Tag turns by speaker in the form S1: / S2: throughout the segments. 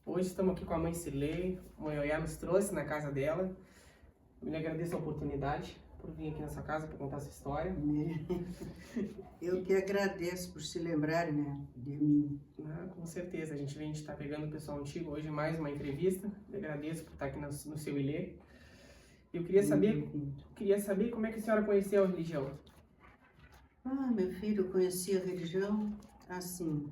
S1: Hoje estamos aqui com a mãe Cirlei, a mãe Oiá nos trouxe na casa dela. Eu lhe agradeço a oportunidade por vir aqui nessa casa para contar essa história.
S2: Eu que agradeço por se lembrarem, né, de mim.
S1: Ah, com certeza, a gente está pegando o pessoal antigo hoje, mais uma entrevista. Eu agradeço por estar aqui no seu ilê. Eu queria saber como é que a senhora conheceu a religião.
S2: Ah, meu filho, eu conheci a religião assim.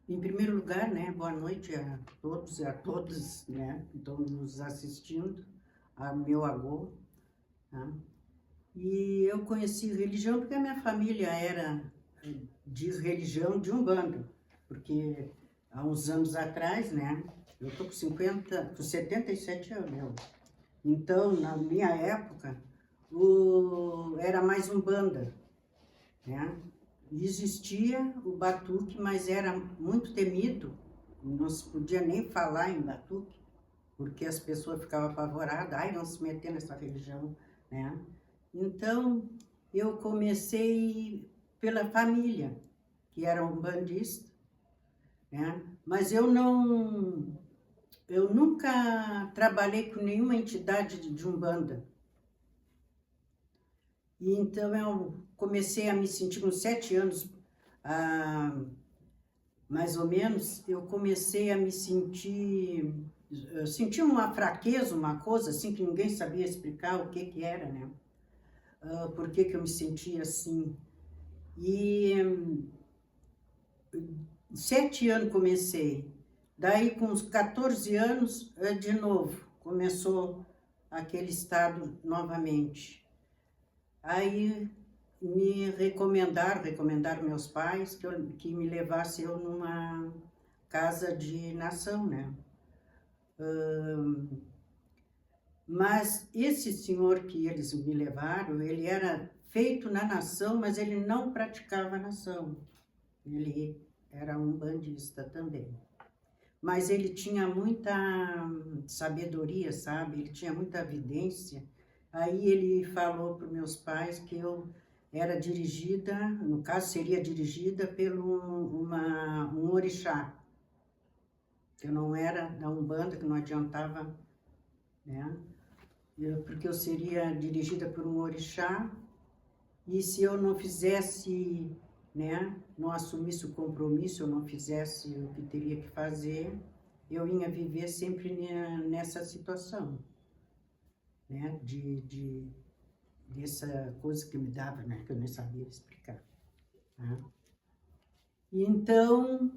S2: Em primeiro lugar, né, boa noite a todos e a todas, né, que estão nos assistindo, a meu avô. Tá? E eu conheci religião porque a minha família era de religião de Umbanda, porque há uns anos atrás, né, eu estou com 77 anos, então na minha época era mais Umbanda, né? Existia o batuque, mas era muito temido, não se podia nem falar em batuque, porque as pessoas ficavam apavoradas, ai, não se meter nessa religião, né? Então, eu comecei pela família, que era umbandista, né? Mas eu nunca trabalhei com nenhuma entidade de Umbanda. E então eu comecei a me sentir, com 7 anos, mais ou menos, eu comecei a me sentir uma fraqueza, uma coisa assim, que ninguém sabia explicar o que era, né? Por que eu me sentia assim. E 7 anos comecei. Daí, com uns 14 anos, de novo, começou aquele estado novamente. Aí me recomendaram meus pais que me levasse eu numa casa de nação, né? Mas esse senhor que eles me levaram, ele era feito na nação, mas ele não praticava a nação. Ele era um umbandista também. Mas ele tinha muita sabedoria, sabe? Ele tinha muita evidência. Aí ele falou para os meus pais que eu era dirigida, no caso seria dirigida pelo um orixá. Que eu não era da Umbanda, que não adiantava, né? Porque eu seria dirigida por um orixá, e se eu não fizesse, né, não assumisse o compromisso, eu não fizesse o que teria que fazer, eu ia viver sempre nessa situação, né, dessa coisa que me dava, né, que eu nem sabia explicar. Tá? E então,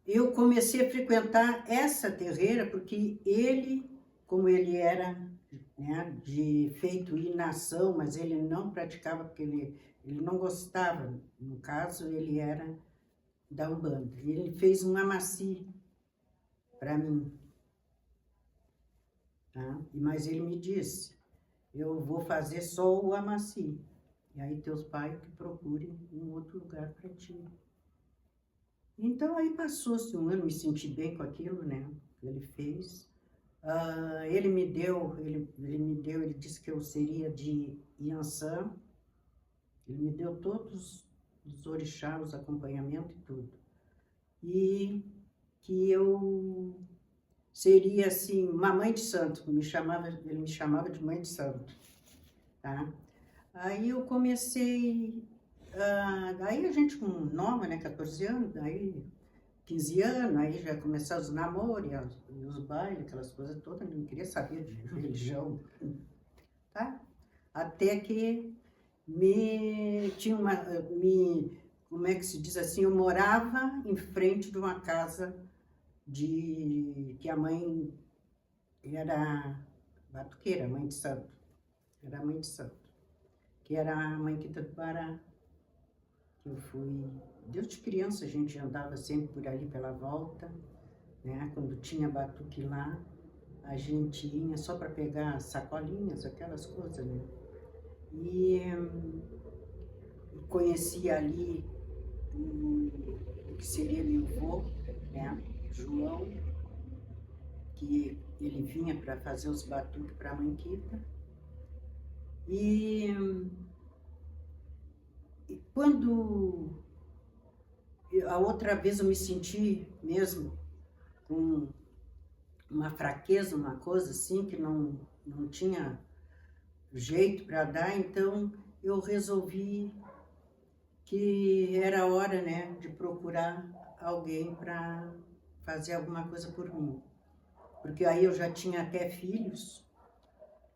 S2: eu comecei a frequentar essa terreira, porque ele, como ele era, né, de feito em nação, mas ele não praticava, porque ele não gostava, no caso, ele era da Umbanda. Ele fez um amaci para mim, tá? Mas ele me disse, eu vou fazer só o amaci, e aí teus pais que procurem um outro lugar para ti. Então aí passou-se um ano, me senti bem com aquilo, né, que ele fez. Ele disse que eu seria de Iansã, ele me deu todos os orixás, os acompanhamentos e tudo. E que eu seria, assim, uma mãe de santo, ele me chamava de mãe de santo, tá? Aí eu comecei, aí a gente com nova, né, 14 anos, aí 15 anos, aí já começaram os namoros, e os bailes, aquelas coisas todas, eu não queria saber de religião, tá? Até que como é que se diz assim, eu morava em frente de uma casa que a mãe era batuqueira, mãe de santo, era mãe de santo, que era a mãe Quita do Pará, que eu fui, desde criança a gente andava sempre por ali pela volta, né? Quando tinha batuque lá, a gente ia só para pegar sacolinhas, aquelas coisas, né? E conheci ali o que seria meu avô, né? João, que ele vinha para fazer os batuques para a mãe Quita. E quando a outra vez eu me senti mesmo com uma fraqueza, uma coisa assim, que não tinha jeito para dar, então eu resolvi que era hora, né, de procurar alguém para fazer alguma coisa por mim. Porque aí eu já tinha até filhos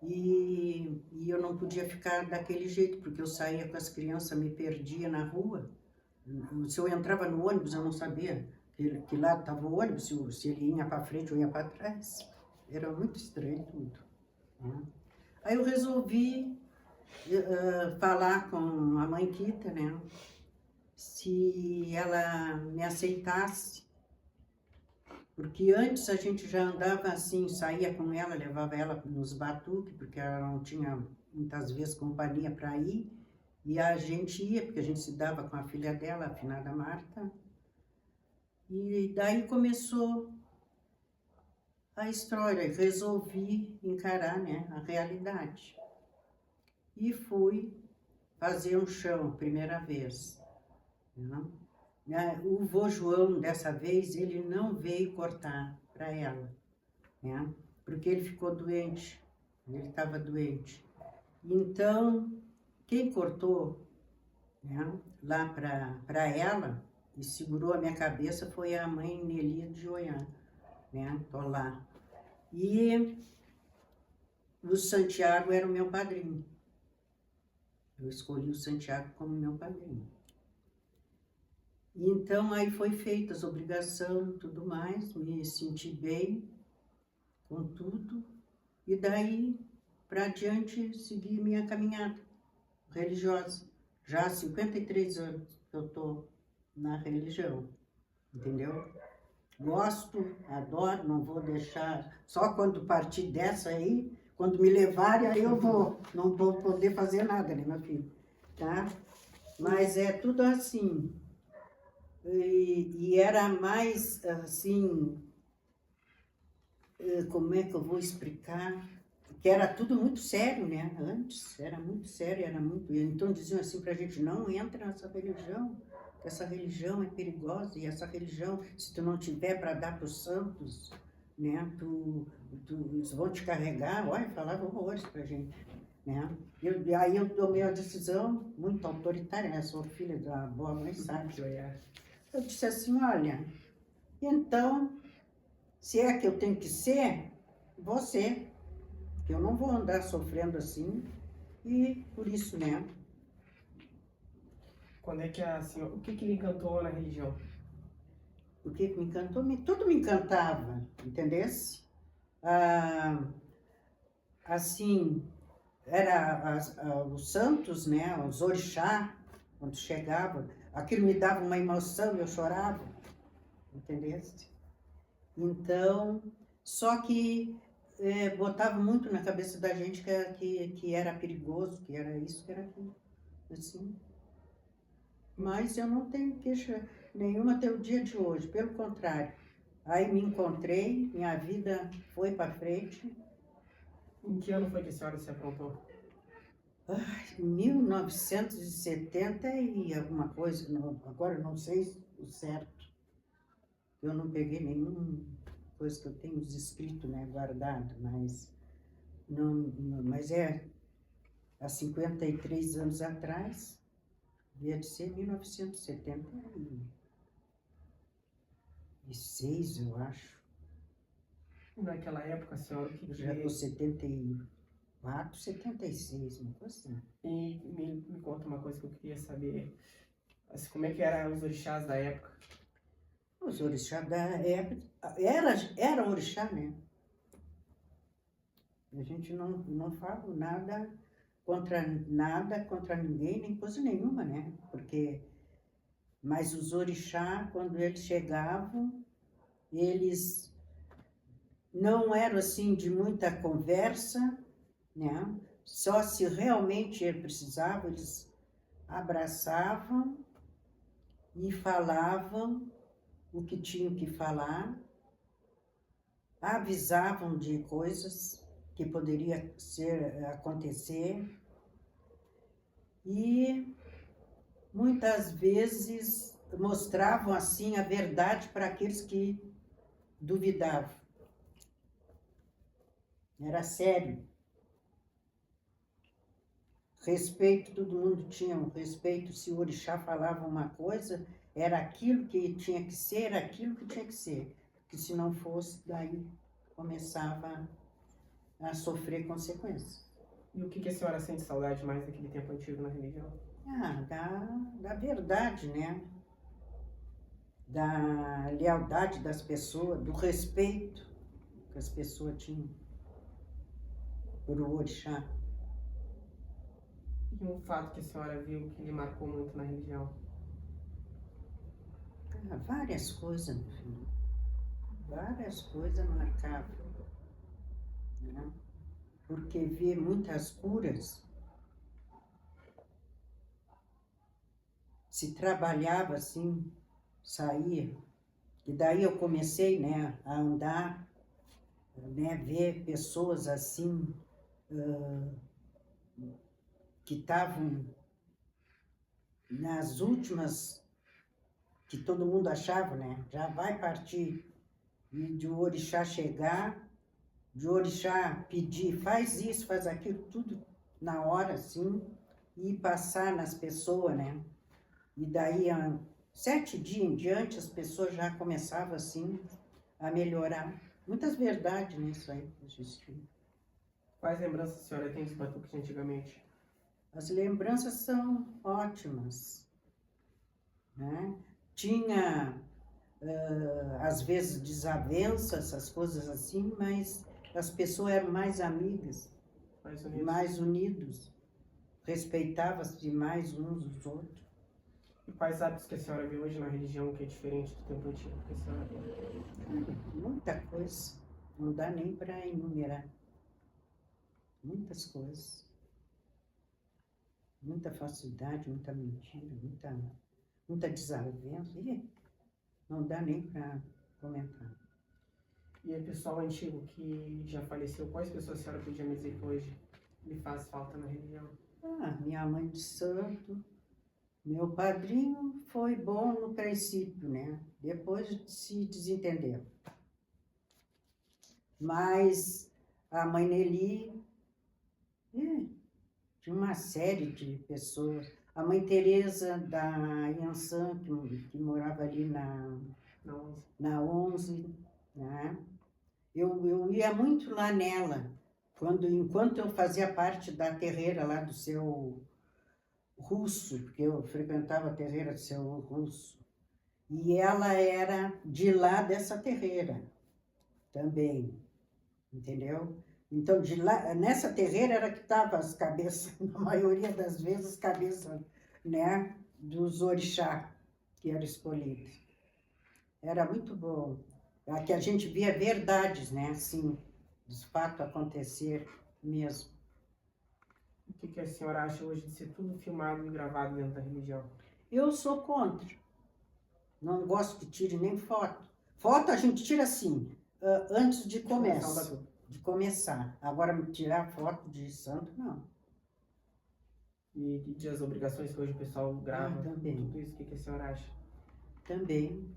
S2: e eu não podia ficar daquele jeito, porque eu saía com as crianças, me perdia na rua. Se eu entrava no ônibus, eu não sabia que lado estava o ônibus, se ele ia para frente ou ia para trás. Era muito estranho tudo, né? Aí eu resolvi falar com a mãe Quita, né, se ela me aceitasse, porque antes a gente já andava assim, saía com ela, levava ela nos batuques, porque ela não tinha muitas vezes companhia para ir, e a gente ia, porque a gente se dava com a filha dela, a finada Marta, e daí começou a história, resolvi encarar, né, a realidade. E fui fazer um chão, primeira vez, né? O vô João, dessa vez, ele não veio cortar para ela, né? Porque ele ficou doente, ele estava doente. Então, quem cortou, né, lá para ela e segurou a minha cabeça foi a mãe Nelia de Oiã, né? Tô lá. E o Santiago era o meu padrinho. Eu escolhi o Santiago como meu padrinho. E então aí foi feita as obrigações e tudo mais, me senti bem com tudo. E daí para adiante segui minha caminhada religiosa. Já há 53 anos que eu estou na religião, entendeu? Gosto, adoro, não vou deixar. Só quando partir dessa aí, quando me levarem, aí eu vou. Não vou poder fazer nada, né, meu filho? Tá? Mas é tudo assim. E era mais assim, como é que eu vou explicar? Que era tudo muito sério, né? Antes era muito sério, era muito. Então diziam assim pra gente: não entra nessa religião, essa religião é perigosa, e essa religião, se tu não tiver para dar para os santos, né? Eles vão te carregar. Olha, falavam horrores pra gente, né? Aí eu tomei uma decisão muito autoritária, né? Sou filha da boa mãe, sabe? Eu disse assim: olha, então, se é que eu tenho que ser, vou ser. Eu não vou andar sofrendo assim, e por isso, né?
S1: Quando é que a senhora... O que lhe encantou na religião?
S2: O que me encantou? Tudo me encantava, entendesse? Assim, era os santos, né? Os orixá, quando chegava, aquilo me dava uma emoção, eu chorava, entendesse? Então, só que botava muito na cabeça da gente que era perigoso, que era isso, que era aquilo, assim. Mas eu não tenho queixa nenhuma até o dia de hoje, pelo contrário. Aí me encontrei, minha vida foi para frente.
S1: Em que ano foi que a senhora se aprontou?
S2: 1970 e alguma coisa, agora eu não sei o certo. Eu não peguei nenhuma coisa que eu tenho escrito, né, guardado, mas há 53 anos atrás, devia de ser 1976, eu acho.
S1: Naquela época, a senhora, o que
S2: Eu já estou 71. 74, 76, uma coisa assim.
S1: E me conta uma coisa que eu queria saber. Assim, como é que eram os orixás da época?
S2: Os orixás da época, era orixá, né? A gente não fala nada contra ninguém, nem coisa nenhuma, né? Mas os orixás, quando eles chegavam, eles não eram assim de muita conversa, né? Só se realmente ele precisava, eles abraçavam e falavam o que tinham que falar, avisavam de coisas que poderia acontecer e muitas vezes mostravam assim a verdade para aqueles que duvidavam. Era sério. Respeito, todo mundo tinha um respeito. Se o orixá falava uma coisa, era aquilo que tinha que ser, aquilo que tinha que ser. Que se não fosse, daí começava a sofrer consequências.
S1: E o que a senhora sente saudade mais daquele tempo antigo na religião?
S2: Da verdade, né? Da lealdade das pessoas, do respeito que as pessoas tinham por o orixá.
S1: E um fato que a senhora viu que lhe marcou muito na religião?
S2: Várias coisas, meu filho. Várias coisas marcavam, né? Porque vi muitas curas. Se trabalhava assim, saía. E daí eu comecei, né, a andar, né, ver pessoas assim, que estavam nas últimas, que todo mundo achava, né, já vai partir, e de o orixá chegar, de o orixá pedir, faz isso, faz aquilo, tudo na hora, assim, e passar nas pessoas, né, e daí, 7 dias em diante, as pessoas já começavam, assim, a melhorar. Muitas verdades nisso aí que existia.
S1: Quais lembranças a senhora tem dos batuques de antigamente?
S2: As lembranças são ótimas, né? Tinha, às vezes, desavenças, essas coisas assim, mas as pessoas eram mais amigas, mais unidos, respeitavam-se mais uns dos outros.
S1: E quais hábitos que a senhora vê hoje na religião que é diferente do tempo antigo que a senhora vê?
S2: Muita coisa, não dá nem para enumerar. Muitas coisas. Muita falsidade, muita mentira, muita desavença. Não dá nem para comentar.
S1: E o pessoal antigo que já faleceu, quais pessoas a senhora podia me dizer que hoje lhe faz falta na religião?
S2: Minha mãe de santo, meu padrinho foi bom no princípio, né? Depois se desentendeu. Mas a mãe Nelly, tinha uma série de pessoas. A mãe Teresa da Iansã, que morava ali na 11, né? Eu ia muito lá nela, enquanto eu fazia parte da terreira lá do seu Russo, porque eu frequentava a terreira do seu Russo. E ela era de lá dessa terreira também, entendeu? Então, de lá, nessa terreira era que estavam as cabeças, na maioria das vezes, as cabeças, né, dos orixá que eram escolhidos. Era muito bom. Que a gente via verdades, né, assim, dos fatos acontecer mesmo.
S1: O que a senhora acha hoje de ser tudo filmado e gravado dentro da religião?
S2: Eu sou contra. Não gosto que tire nem foto. Foto a gente tira assim, antes de começar. Agora, tirar foto de santo, não.
S1: E as obrigações que hoje o pessoal grava,
S2: também.
S1: Tudo isso, o que a senhora acha?
S2: Também.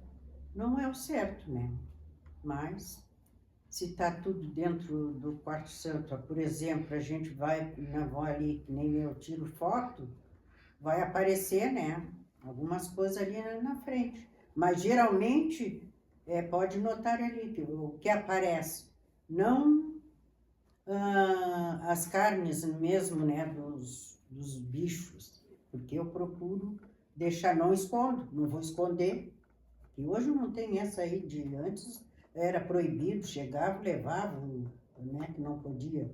S2: Não é o certo, né? Mas, se está tudo dentro do quarto santo, por exemplo, a gente vai na avó ali, que nem eu tiro foto, vai aparecer, né? Algumas coisas ali na frente. Mas, geralmente, pode notar ali, que o que aparece, não as carnes mesmo, né, dos bichos, porque eu procuro deixar, não escondo, não vou esconder. E hoje não tem essa aí de antes, era proibido, chegava, levava, né, que não podia.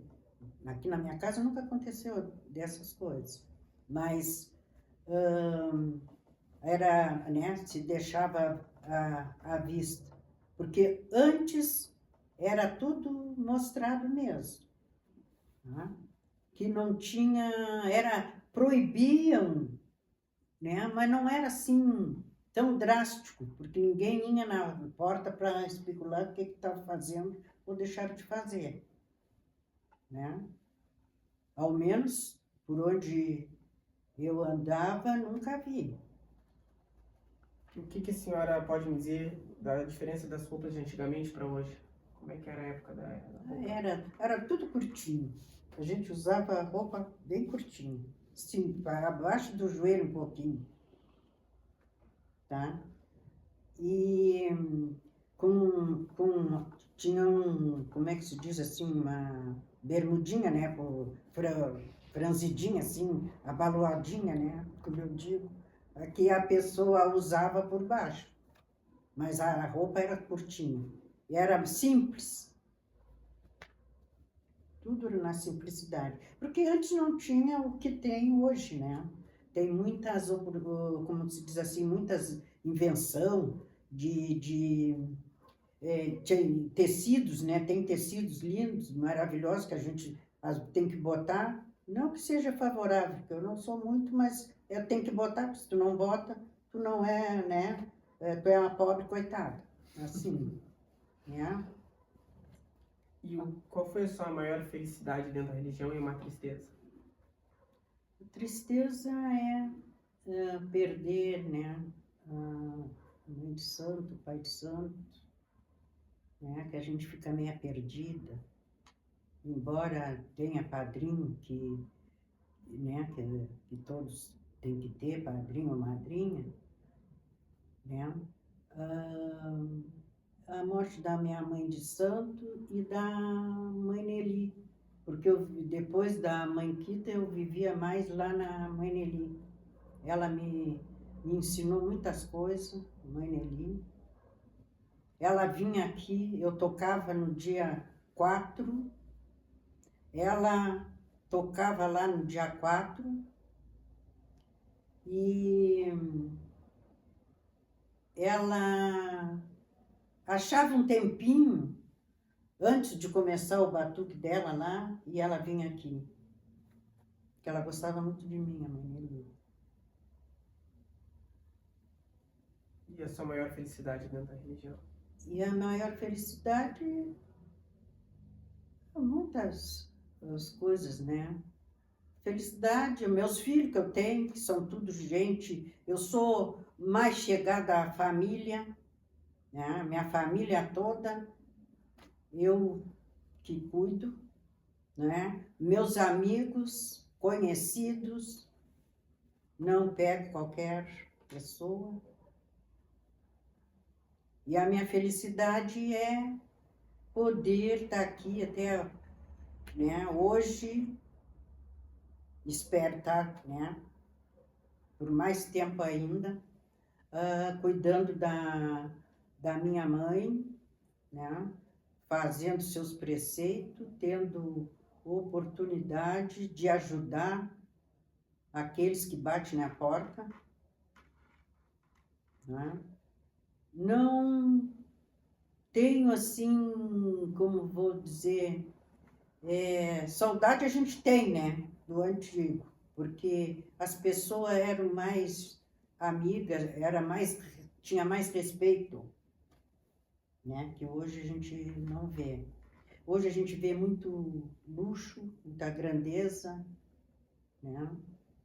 S2: Aqui na minha casa nunca aconteceu dessas coisas, mas era, né, se deixava à vista, porque antes era tudo mostrado mesmo, né? Que não tinha, proibiam, né, mas não era assim tão drástico, porque ninguém ia na porta para especular o que estava fazendo ou deixar de fazer, né? Ao menos por onde eu andava, nunca vi.
S1: O que a senhora pode me dizer da diferença das roupas de antigamente para hoje? Como é que era a época da roupa?
S2: Era tudo curtinho. A gente usava roupa bem curtinha, assim, abaixo do joelho um pouquinho, tá? E tinha como é que se diz assim, uma bermudinha, né? Franzidinha, assim, abaloadinha, né? Como eu digo, que a pessoa usava por baixo. Mas a roupa era curtinha. E era simples. Tudo na simplicidade. Porque antes não tinha o que tem hoje, né? Tem muitas, como se diz assim, muitas invenção de tecidos, né? Tem tecidos lindos, maravilhosos que a gente tem que botar. Não que seja favorável, porque eu não sou muito, mas eu tenho que botar, porque se tu não bota, tu não é, né? Tu é uma pobre coitada. Assim, né?
S1: E qual foi a sua maior felicidade dentro da religião e uma tristeza?
S2: A tristeza é perder, né? A mãe de santo, o pai de santo, né? Que a gente fica meio perdida. Embora tenha padrinho né? Que todos têm que ter, padrinho ou madrinha, né? A morte da minha mãe de santo e da mãe Nelly, porque depois da mãe Quita eu vivia mais lá na mãe Nelly. Ela me ensinou muitas coisas, mãe Nelly. Ela vinha aqui, eu tocava no dia 4, ela tocava lá no dia 4 e ela achava um tempinho antes de começar o batuque dela lá e ela vinha aqui. Porque ela gostava muito de mim, a mãe Nelly.
S1: E a sua maior felicidade dentro da religião?
S2: E a maior felicidade, muitas as coisas, né? Felicidade, meus filhos que eu tenho, que são tudo gente, eu sou mais chegada à família, né? Minha família toda, eu que cuido, né? Meus amigos, conhecidos, não pego qualquer pessoa. E a minha felicidade é poder estar aqui até, né, hoje, espero estar, né, por mais tempo ainda, cuidando da minha mãe, né, fazendo seus preceitos, tendo oportunidade de ajudar aqueles que batem na porta, né? Não tenho assim, como vou dizer, saudade a gente tem, né, do antigo, porque as pessoas eram mais amigas, tinha mais respeito, né, que hoje a gente não vê. Hoje a gente vê muito luxo, muita grandeza, né,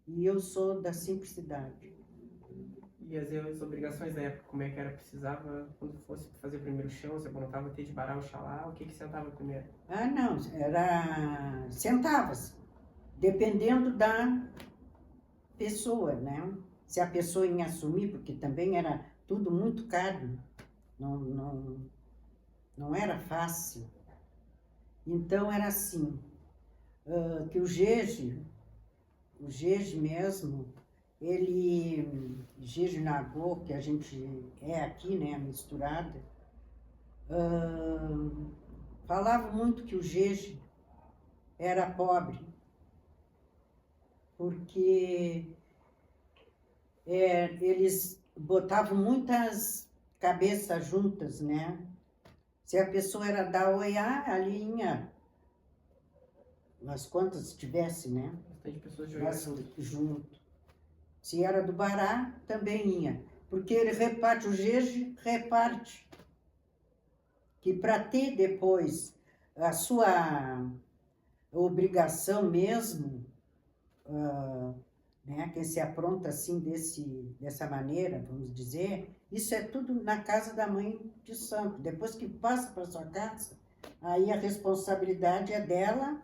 S2: e eu sou da simplicidade.
S1: E as obrigações da época, como é que era? Precisava, quando fosse fazer o primeiro chão, você apontava ter de varar o xalá, o que sentava primeiro?
S2: Ah, não, era centavos, dependendo da pessoa, né? Se a pessoa ia assumir, porque também era tudo muito caro, não era fácil. Então era assim, que o Jeje mesmo, Jeje Nagô, que a gente é aqui, né, misturada, falava muito que o Jeje era pobre, porque eles botavam muitas cabeças juntas, né? Se a pessoa era da Oiá, ali ia umas quantas tivesse, né?
S1: Bastante pessoas de Oiá
S2: Junto. Se era do Bará, também ia. Porque ele reparte, o Jeje reparte. Que para ter depois a sua obrigação mesmo, né, que se apronta assim dessa maneira, vamos dizer, isso é tudo na casa da mãe de santo. Depois que passa para sua casa, aí a responsabilidade é dela,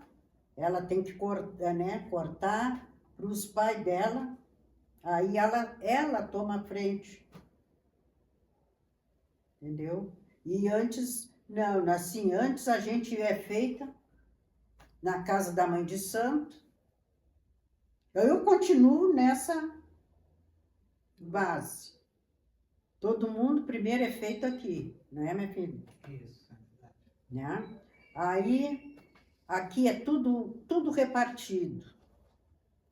S2: ela tem que cortar, né, cortar para os pais dela, aí ela toma a frente, entendeu? E antes, não, assim, antes a gente é feita na casa da mãe de santo. Eu continuo nessa base. Todo mundo primeiro é feito aqui, não é, minha filha?
S3: Isso.
S2: Né? Aí, aqui é tudo repartido.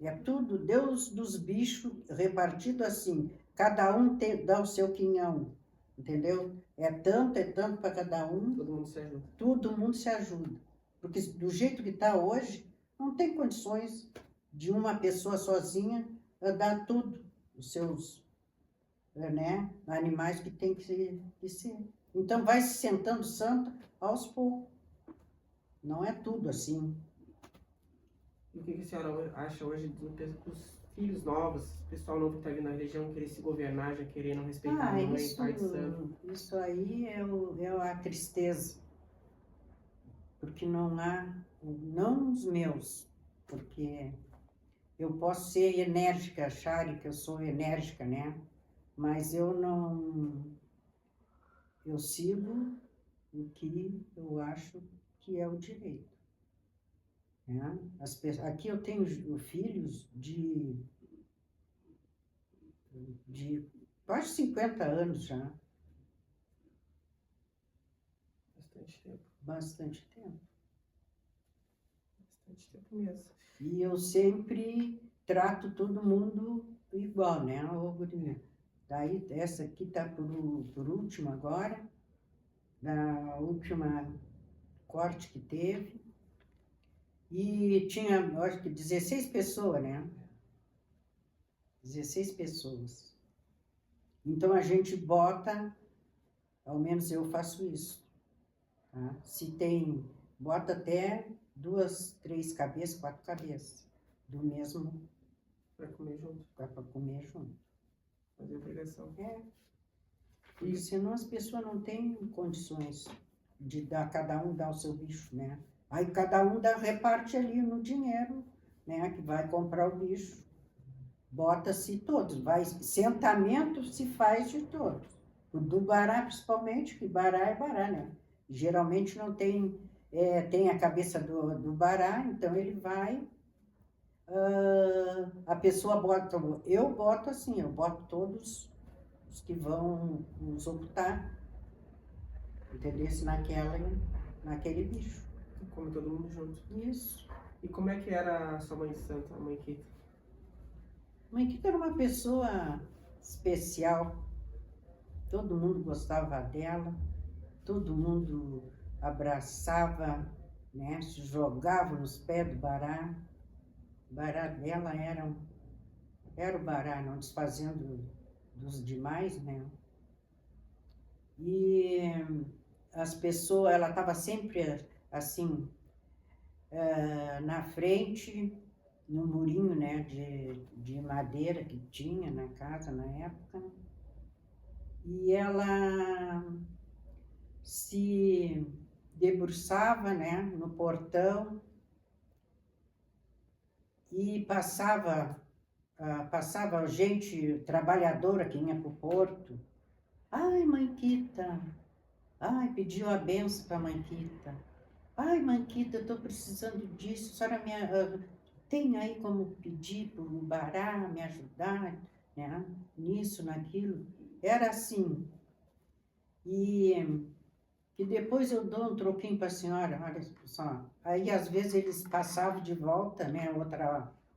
S2: É tudo Deus dos bichos repartido assim. Cada um dá o seu quinhão, entendeu? É tanto para cada um.
S1: Todo mundo se ajuda.
S2: Todo mundo se ajuda. Porque do jeito que está hoje, não tem condições de uma pessoa sozinha dar tudo, os seus, né, animais que tem que ser. Então vai se sentando santo aos poucos. Não é tudo assim.
S1: E o que a senhora acha hoje dos filhos novos, pessoal novo que está vindo na religião, querer se governar, já querer não respeitar a mãe, pai de santo?
S2: Isso aí é a tristeza. Porque não os meus, porque eu posso ser enérgica, acharem que eu sou enérgica, né? Mas eu sigo o que eu acho que é o direito. Né? Aqui eu tenho filhos de quase 50 anos já.
S1: Bastante tempo.
S2: Bastante tempo.
S1: Bastante tempo mesmo.
S2: E eu sempre trato todo mundo igual, né? Ô, gurinha. Daí, essa aqui tá por último agora, da última corte que teve. E tinha, eu acho que 16 pessoas, né? 16 pessoas. Então a gente bota, ao menos eu faço isso. Tá? Se tem, bota até 2, 3 cabeças, 4 cabeças do mesmo.
S1: Para comer junto.
S2: Para comer junto.
S1: Fazer obrigação.
S2: Porque senão as pessoas não têm condições de cada um dar o seu bicho, né? Aí cada um reparte ali no dinheiro, né? Que vai comprar o bicho. Bota-se todos, sentamento se faz de todos. O do Bará, principalmente, que Bará é Bará, né? Geralmente não tem, tem a cabeça do Bará, então ele vai, a pessoa bota, eu boto assim, eu boto todos os que vão nos optar, entendeu? Naquele bicho.
S1: Come todo mundo junto.
S2: Isso.
S1: E como é que era a sua mãe santa, a mãe Kita?
S2: Mãe Kita era uma pessoa especial, todo mundo gostava dela, todo mundo abraçava, né, se jogava nos pés do Bará. O Bará dela era o Bará, não desfazendo dos demais, né? E as pessoas, ela estava sempre assim, na frente, no murinho, né, de madeira que tinha na casa na época, e ela se debruçava, né, no portão e passava gente trabalhadora que vinha para o porto. Ai, mãe Kita, ai, pediu a benção para a mãe Kita. Ai, Manquita, eu estou precisando disso, a senhora tem aí como pedir para o Bará me ajudar, né? Nisso, naquilo. Era assim. E depois eu dou um troquinho para a senhora, olha só. Aí, às vezes, eles passavam de volta, né?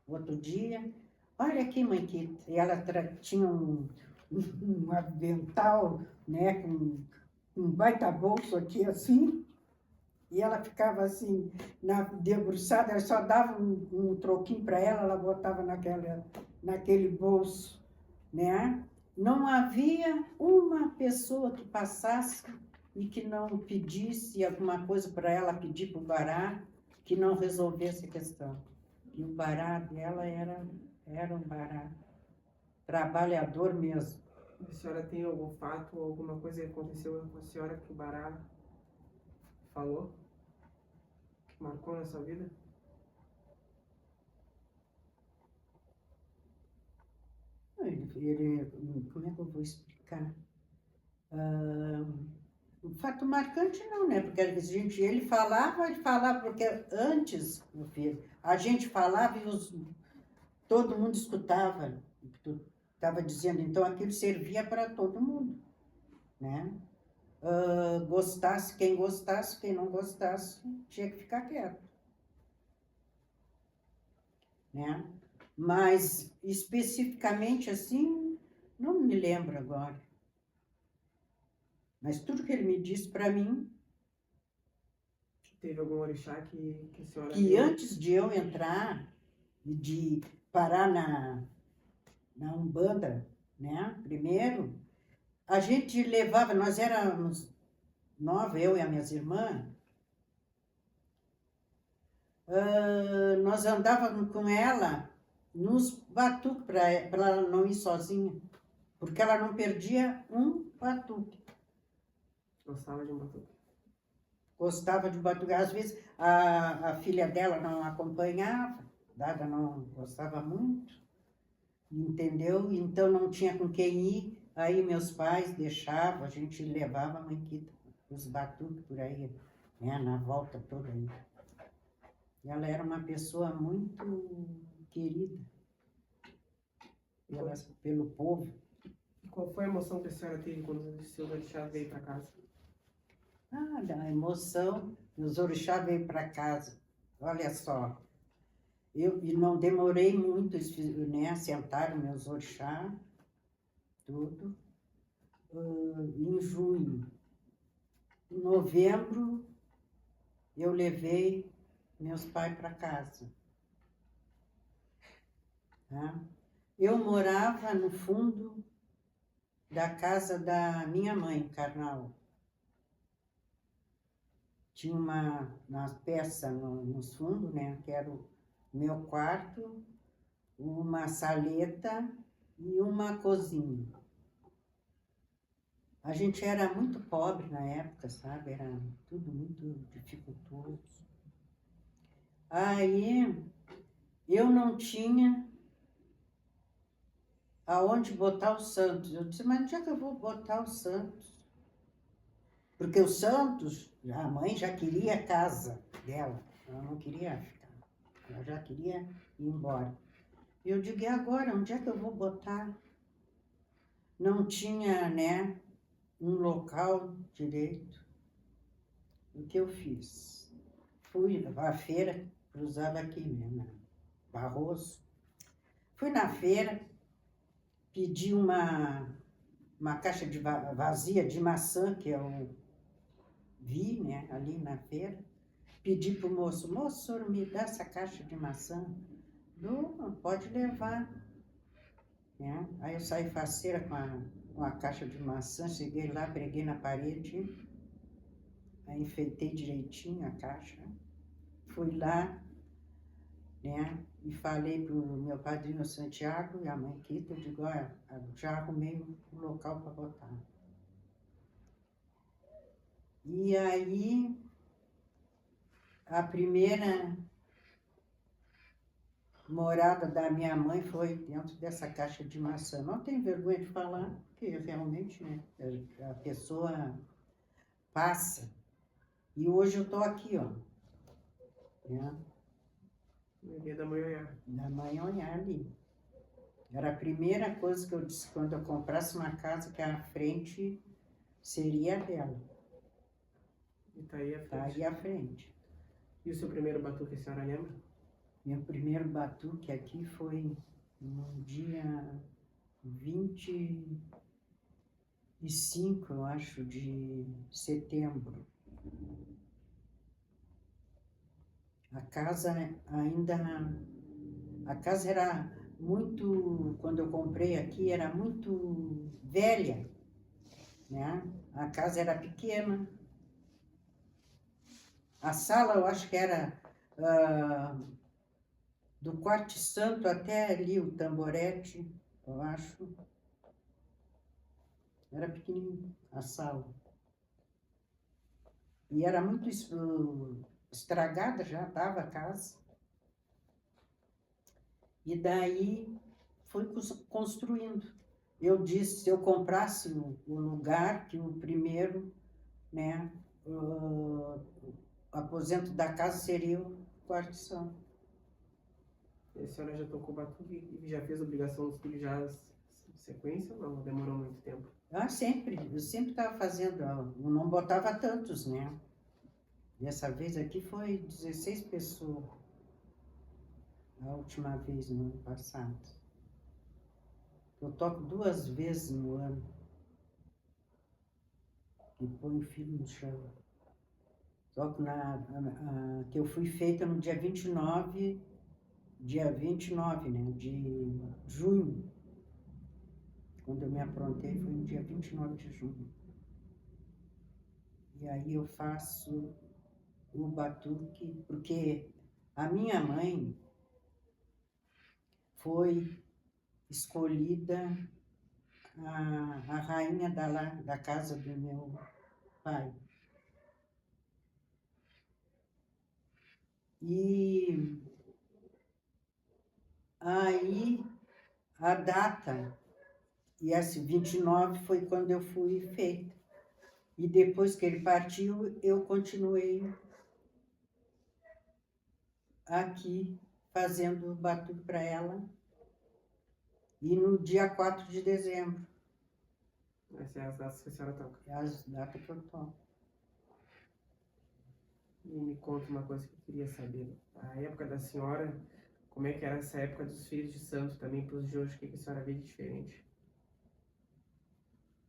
S2: Outro dia. Olha aqui, Manquita. E ela tinha um avental, né? Com um baita bolso aqui, assim. E ela ficava assim, debruçada, ela só dava um troquinho para ela botava naquele bolso, né? Não havia uma pessoa que passasse e que não pedisse alguma coisa para ela pedir para o Bará, que não resolvesse a questão. E o Bará dela era um Bará, trabalhador mesmo.
S1: A senhora tem algum fato, alguma coisa que aconteceu com a senhora que o Bará falou? Que marcou na sua vida?
S2: Como é que eu vou explicar? Um fato marcante não, né? Porque ele falava, porque antes, meu filho, a gente falava e todo mundo escutava o que tu estava dizendo, então aquilo servia para todo mundo, né? Gostasse, quem não gostasse, tinha que ficar quieto, né? Mas especificamente assim, não me lembro agora. Mas tudo que ele me disse para mim,
S1: Teve algum orixá que a senhora
S2: que
S1: viu?
S2: antes de eu entrar e de parar na Umbanda, né? Primeiro, a gente levava, nós éramos 9, eu e as minhas irmãs, nós andávamos com ela nos batuques para ela não ir sozinha, porque ela não perdia um batuque.
S1: Gostava de um batuque.
S2: Gostava de batuque. Às vezes a filha dela não acompanhava, Dada não gostava muito, entendeu? Então não tinha com quem ir. Aí meus pais deixavam, a gente levava a Manquita, os batuques por aí, né? Na volta toda aí. E ela era uma pessoa muito querida pelo povo.
S1: Qual foi a emoção que a senhora teve quando os seus orixás veio para casa?
S2: A emoção, os orixás veio para casa. Olha só, e não demorei muito, né? Sentaram meus orixás, tudo. Em junho. Em novembro, eu levei meus pais para casa. Tá? Eu morava no fundo da casa da minha mãe, Carnal. Tinha uma peça nos fundos, né? Que era o meu quarto, uma saleta e uma cozinha. A gente era muito pobre na época, sabe? Era tudo muito dificultoso. Aí eu não tinha aonde botar o Santos. Eu disse, mas onde é que eu vou botar o Santos? Porque o Santos, a mãe já queria a casa dela, ela não queria ficar, ela já queria ir embora. E eu digo, e agora, onde é que eu vou botar? Não tinha, né, um local direito. O que eu fiz? Fui à feira, cruzava aqui mesmo, Barroso. Fui na feira, pedi uma caixa vazia de maçã, que eu vi, né, ali na feira. Pedi para o moço, o senhor me dá essa caixa de maçã? Não, pode levar. Né? Aí eu saí faceira com a caixa de maçã, cheguei lá, preguei na parede, aí enfeitei direitinho a caixa. Fui lá, né, e falei para o meu padrinho Santiago e a mãe Quita, eu digo, olha, já arrumei um local para botar. E aí, a primeira morada da minha mãe foi dentro dessa caixa de maçã. Não tenho vergonha de falar, porque realmente, né, a pessoa passa, E hoje eu tô aqui, ó. Né?
S1: No dia da manhã.
S2: Da manhã ali. Era a primeira coisa que eu disse quando eu comprasse uma casa, que a frente seria dela.
S1: E tá aí à frente.
S2: Tá aí à frente.
S1: E o seu primeiro batuque, a senhora lembra?
S2: Meu primeiro batuque aqui foi no dia 25, eu acho, de setembro. A casa ainda... A casa era muito... Quando eu comprei aqui, era muito velha, né? A casa era pequena. A sala, eu acho que era do quarto santo até ali, o tamborete, eu acho. Era pequenininho a sala. E era muito estragada, já estava a casa. E daí foi construindo. Eu disse, se eu comprasse o lugar, que o primeiro, né, o aposento da casa seria o quarto santo.
S1: E a senhora já tocou batuque e já fez a obrigação dos filhos já em sequência ou não? Demorou muito tempo?
S2: Ah, sempre. Eu sempre estava fazendo. Eu não botava tantos, né? Dessa vez aqui foi 16 pessoas. A última vez, no ano passado. Eu toco 2 vezes no ano. E ponho o filho no chão. Toco que eu fui feita no dia 29, né? De junho. Quando eu me aprontei foi no dia 29 de junho. E aí eu faço o batuque, porque a minha mãe foi escolhida a rainha da casa do meu pai. E aí a data, e esse 29 foi quando eu fui feita. E depois que ele partiu, eu continuei aqui fazendo o batuque para ela. E no dia 4 de dezembro.
S1: Essas são as datas que a senhora toca.
S2: É as datas que eu toco.
S1: E me conta uma coisa que eu queria saber. A época da senhora, como é que era essa época dos filhos de santo também para os de hoje? O que a senhora vê de diferente?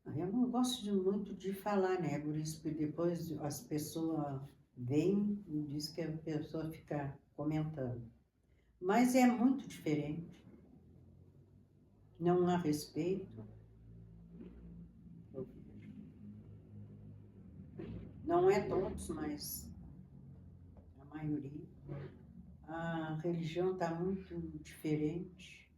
S2: Eu não gosto muito de falar, né? Por isso que depois as pessoas vêm e dizem que a pessoa fica comentando. Mas é muito diferente. Não há respeito. Não é todos, mas a maioria. A religião está muito diferente.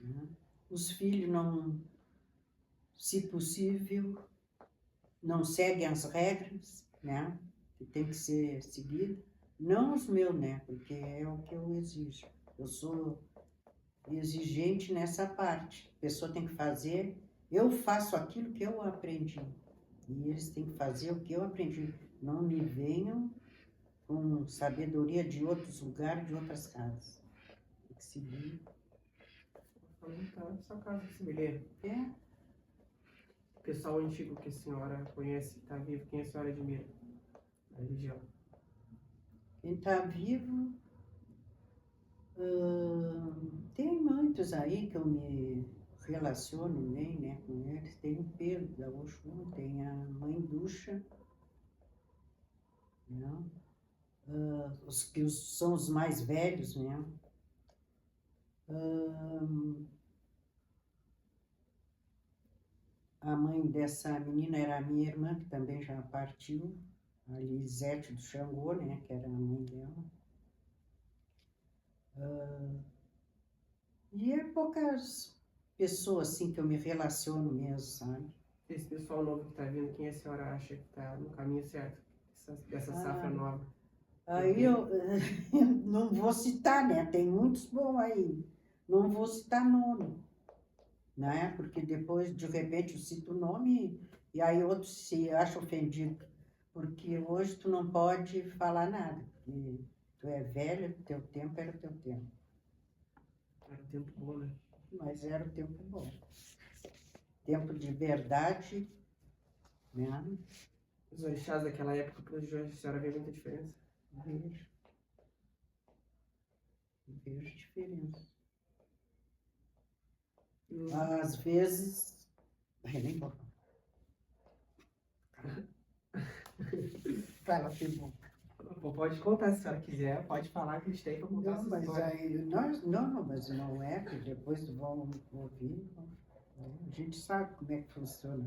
S2: Né? Os filhos não, se possível, não seguem as regras, né? Que tem que ser seguida. Não os meus, né? Porque é o que eu exijo. Eu sou exigente nessa parte. A pessoa tem que fazer. Eu faço aquilo que eu aprendi. E eles têm que fazer o que eu aprendi. Não me venham com sabedoria de outros lugares, de outras casas. Tem que seguir.
S1: Tá, sua casa que se me lê.
S2: É.
S1: O pessoal antigo que a senhora conhece, está vivo, quem a senhora admira? A religião.
S2: Quem está vivo, tem muitos aí que eu me relaciono bem, né, com eles. Tem o Pedro da Oxum, tem a Mãe Ducha, né? Os que são os mais velhos, né? A mãe dessa menina era a minha irmã, que também já partiu, a Lisete do Xangô, né, que era a mãe dela. E é poucas pessoas assim que eu me relaciono mesmo, sabe?
S1: Esse pessoal novo que está vindo, quem a senhora acha que está no caminho certo dessa safra nova?
S2: Aí eu não vou citar, né? Tem muitos bons aí. Não vou citar nome, né? Porque depois, de repente, eu cito o nome E aí outros se acham ofendidos, porque hoje tu não pode falar nada, porque tu é velha, teu tempo era teu tempo.
S1: Era um tempo bom, né?
S2: Mas era o tempo bom. Tempo de verdade, né?
S1: Os orixás daquela época para os de hoje, a senhora vê muita diferença?
S2: Vejo. Vejo diferença. Às vezes... Eu nem vou falar. Fala, Fibu.
S1: Pode contar se a senhora quiser, pode falar que a gente tem para contar
S2: Não,
S1: essa
S2: mas
S1: história.
S2: aí, mas não é, que depois vão ouvir. A gente sabe como é que funciona.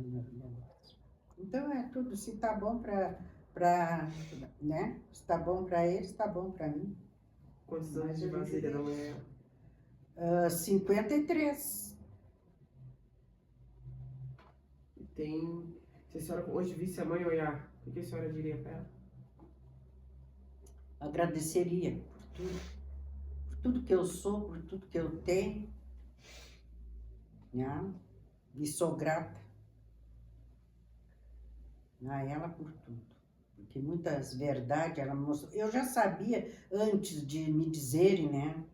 S2: Então é tudo, se tá bom né? Se tá bom para eles, tá bom para mim.
S1: Quantos anos de vasilha da mulher?
S2: 53.
S1: Tem... Se a senhora hoje visse a mãe olhar, o que a senhora diria para ela?
S2: Agradeceria por tudo que eu sou, por tudo que eu tenho, né? E sou grata a ela por tudo, porque muitas verdades ela mostrou. Eu já sabia antes de me dizerem, né,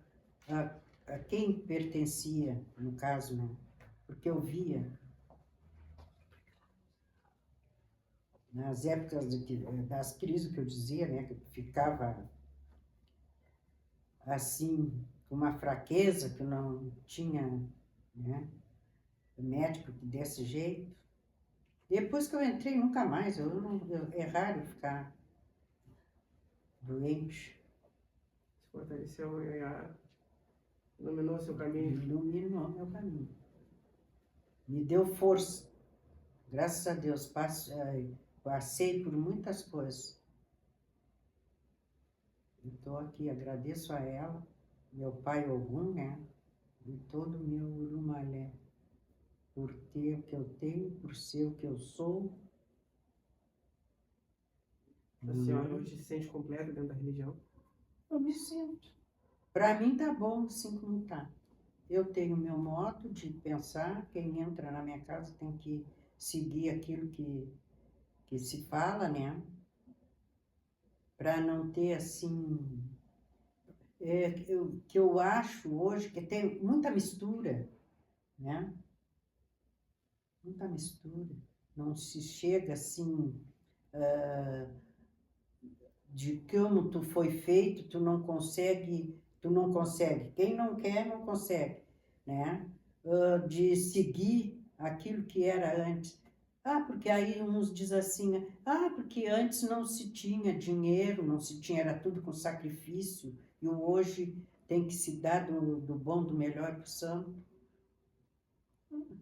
S2: a quem pertencia, no caso, né, porque eu via nas épocas das crises que eu dizia, né, que eu ficava assim, com uma fraqueza que não tinha, né, médico que desse jeito. Depois que eu entrei, nunca mais, é raro ficar doente.
S1: Se fortaleceu, iluminou seu caminho.
S2: Iluminou meu caminho. Me deu força. Graças a Deus, passei por muitas coisas. Estou aqui, agradeço a ela, meu pai Ogum, né? E todo o meu Urumalé, por ter o que eu tenho, por ser o que eu sou.
S1: A senhora hoje se sente completa dentro da religião?
S2: Eu me sinto. Para mim tá bom assim como tá. Eu tenho meu modo de pensar, quem entra na minha casa tem que seguir aquilo que se fala, né? Para não ter assim... que eu acho hoje que tem muita mistura, né? Muita mistura. Não se chega assim... de como tu foi feito, tu não consegue. Quem não quer, não consegue, né? De seguir aquilo que era antes. Porque aí uns dizem assim, porque antes não se tinha dinheiro, não se tinha, era tudo com sacrifício, e hoje tem que se dar do bom, do melhor para o santo.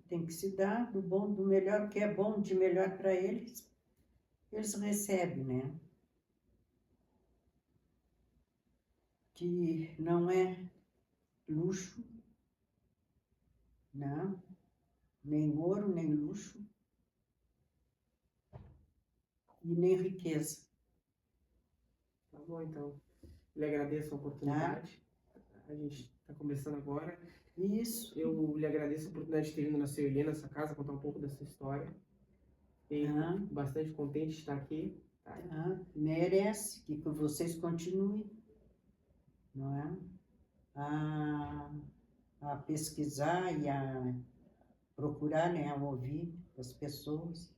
S2: Tem que se dar do bom, do melhor, o que é bom, de melhor para eles, eles recebem, né? Que não é luxo, não, nem ouro, nem luxo, e nem riqueza.
S1: Tá bom, então. Lhe agradeço a oportunidade. A gente está começando agora.
S2: Isso.
S1: Eu lhe agradeço a oportunidade de ter vindo na Seu Helena, nessa casa, contar um pouco dessa história. Fiquei bastante contente de estar aqui. Tá?
S2: Merece que vocês continuem, não é? A pesquisar e a procurar, né, a ouvir as pessoas.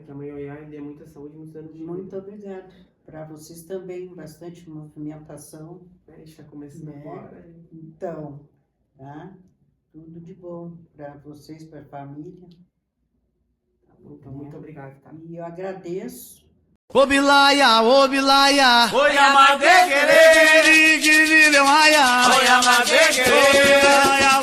S1: Que a mãe Oiá dê muita saúde e muitos anos de vida.
S2: Muito obrigada. Para vocês também, bastante movimentação.
S1: A gente está começando agora.
S2: Então, tá? Tudo de bom para vocês, para a família.
S1: Tá bom, então, muito obrigado. Tá?
S2: E eu agradeço.
S3: Obilaya, obilaya,
S4: Oyama de querer,
S3: Giri, Giri, Lemaya,
S4: Oyama de querer.